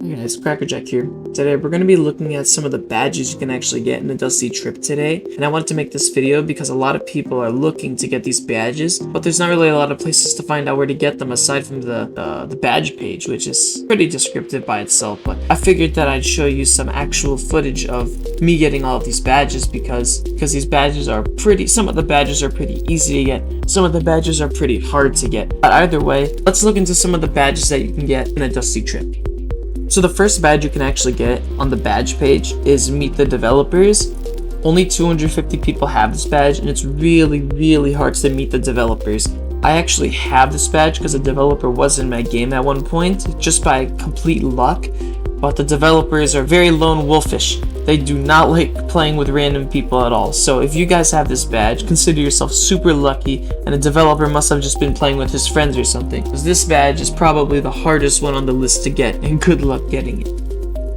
Hey guys, Crackerjack here. Today we're going to be looking at some of the badges you can actually get in the Dusty Trip today. And I wanted to make this video because a lot of people are looking to get these badges, but there's not really a lot of places to find out where to get them aside from the badge page, which is pretty descriptive by itself. But I figured that I'd show you some actual footage of me getting all of these badges because these badges are some of the badges are pretty easy to get, some of the badges are pretty hard to get. But either way, let's look into some of the badges that you can get in a Dusty Trip. So the first badge you can actually get on the badge page is Meet the Developers. Only 250 people have this badge, and it's really hard to meet the developers. I actually have this badge because a developer was in my game at one point, just by complete luck. But the developers are very lone wolfish. They do not like playing with random people at all. So if you guys have this badge, consider yourself super lucky, and a developer must have just been playing with his friends or something, because this badge is probably the hardest one on the list to get, and good luck getting it.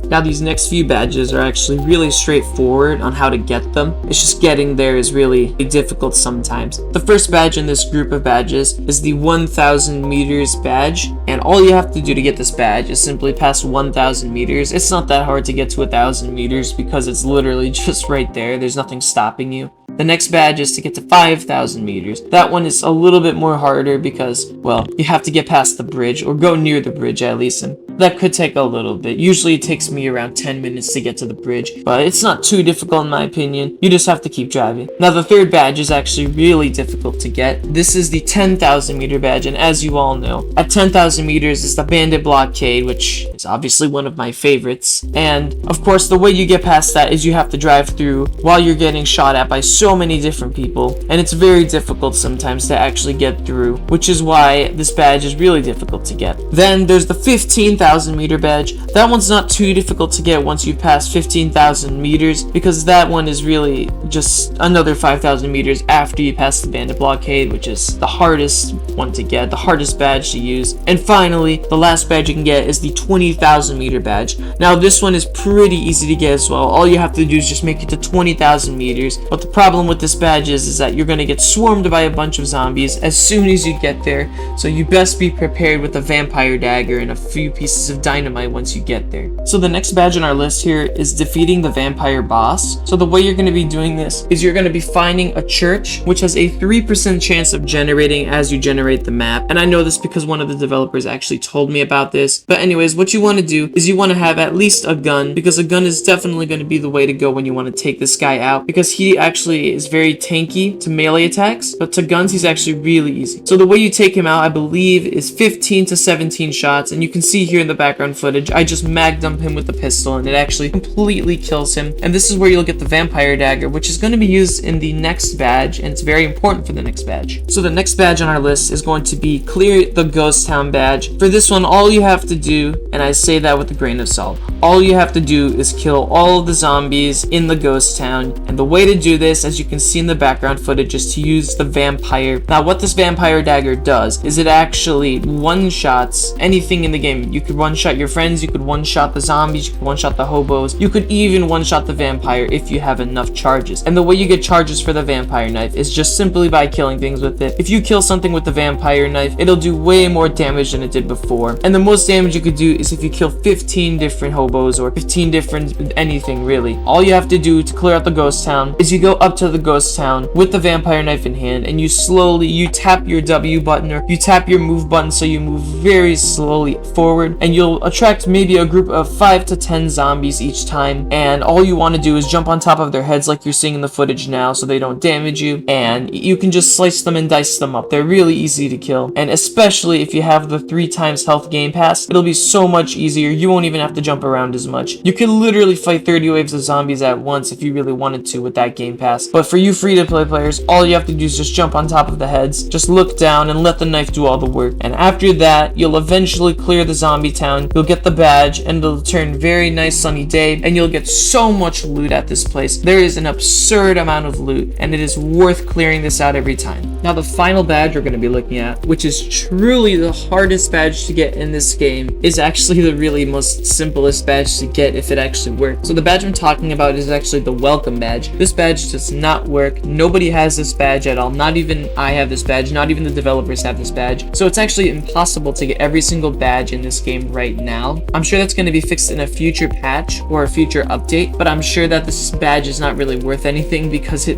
Now these next few badges are actually really straightforward on how to get them. It's just getting there is really difficult sometimes. The first badge in this group of badges is the 1000 meters badge, and all you have to do to get this badge is simply pass 1000 meters. It's not that hard to get to 1000 meters because it's literally just right there. There's nothing stopping you. The next badge is to get to 5000 meters. That one is a little bit more harder because, well, you have to get past the bridge, or go near the bridge at least, and that could take a little bit. Usually it takes me around 10 minutes to get to the bridge, but it's not too difficult in my opinion. You just have to keep driving. Now the third badge is actually really difficult to get. This is the 10,000 meter badge, and as you all know, at 10,000 meters is the bandit blockade, which is obviously one of my favorites. And of course the way you get past that is you have to drive through while you're getting shot at by so many different people, and it's very difficult sometimes to actually get through, which is why this badge is really difficult to get. Then there's the 15,000 meter badge. That one's not too difficult to get once you pass 15,000 meters, because that one is really just another 5,000 meters after you pass the bandit blockade, which is the hardest one to get, the hardest badge to use. And finally, the last badge you can get is the 20,000 meter badge. Now this one is pretty easy to get as well. All you have to do is just make it to 20,000 meters, but the problem with this badge is that you're going to get swarmed by a bunch of zombies as soon as you get there, so you best be prepared with a vampire dagger and a few pieces of dynamite once you get there. So the next badge on our list here is defeating the vampire boss. So the way you're going to be doing this is you're going to be finding a church which has a 3% chance of generating as you generate the map, and I know this because one of the developers actually told me about this. But anyways, what you want to do is you want to have at least a gun, because a gun is definitely going to be the way to go when you want to take this guy out, because he actually is very tanky to melee attacks, but to guns he's actually really easy. So the way you take him out, I believe, is 15 to 17 shots, and you can see here in the background footage I just mag dump him with the pistol and it actually completely kills him. And this is where you'll get the vampire dagger, which is going to be used in the next badge, and it's very important for the next badge. So the next badge on our list is going to be clear the ghost town badge. For this one, all you have to do, and I say that with a grain of salt, all you have to do is kill all of the zombies in the ghost town. And the way to do this, as you can see in the background footage, is to use the vampire. Now what this vampire dagger does is it actually one-shots anything in the game. You could one-shot your friends, you could one-shot the zombies, you could one-shot the hobos, you could even one-shot the vampire if you have enough charges. And the way you get charges for the vampire knife is just simply by killing things with it. If you kill something with the vampire knife, it'll do way more damage than it did before. And the most damage you could do is if you kill 15 different hobos, or 15 different anything really. All you have to do to clear out the ghost town is you go up to the ghost town with the vampire knife in hand, and you tap your W button, or you tap your move button, so you move very slowly forward, and you'll attract maybe a group of 5 to 10 zombies each time. And all you want to do is jump on top of their heads like you're seeing in the footage now, so they don't damage you, and you can just slice them and dice them up. They're really easy to kill, and especially if you have the 3 times health game pass, it'll be so much easier. You won't even have to jump around as much. You can literally fight 30 waves of zombies at once if you really wanted to with that game pass. But for you free-to-play players, all you have to do is just jump on top of the heads, just look down and let the knife do all the work. And after that, you'll eventually clear the zombie town, you'll get the badge, and it'll turn very nice sunny day, and you'll get so much loot at this place. There is an absurd amount of loot, and it is worth clearing this out every time. Now the final badge we're going to be looking at, which is truly the hardest badge to get in this game, is actually actually the really most simplest badge to get if it actually works. So the badge I'm talking about is actually the welcome badge. This badge does not work. Nobody has this badge at all. Not even I have this badge. Not even the developers have this badge. So it's actually impossible to get every single badge in this game right now. I'm sure that's going to be fixed in a future patch or a future update, but I'm sure that this badge is not really worth anything because it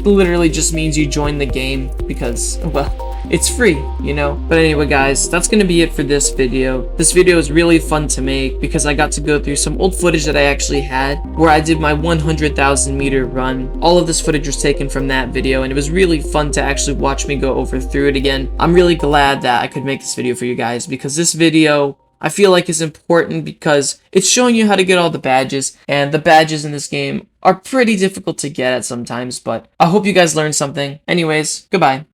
literally just means you join the game because, well, it's free, you know? But anyway, guys, that's gonna be it for this video. This video is really fun to make because I got to go through some old footage that I actually had where I did my 100,000 meter run. All of this footage was taken from that video, and it was really fun to actually watch me go through it again. I'm really glad that I could make this video for you guys because this video, I feel like, is important because it's showing you how to get all the badges, and the badges in this game are pretty difficult to get at sometimes, but I hope you guys learned something. Anyways, goodbye.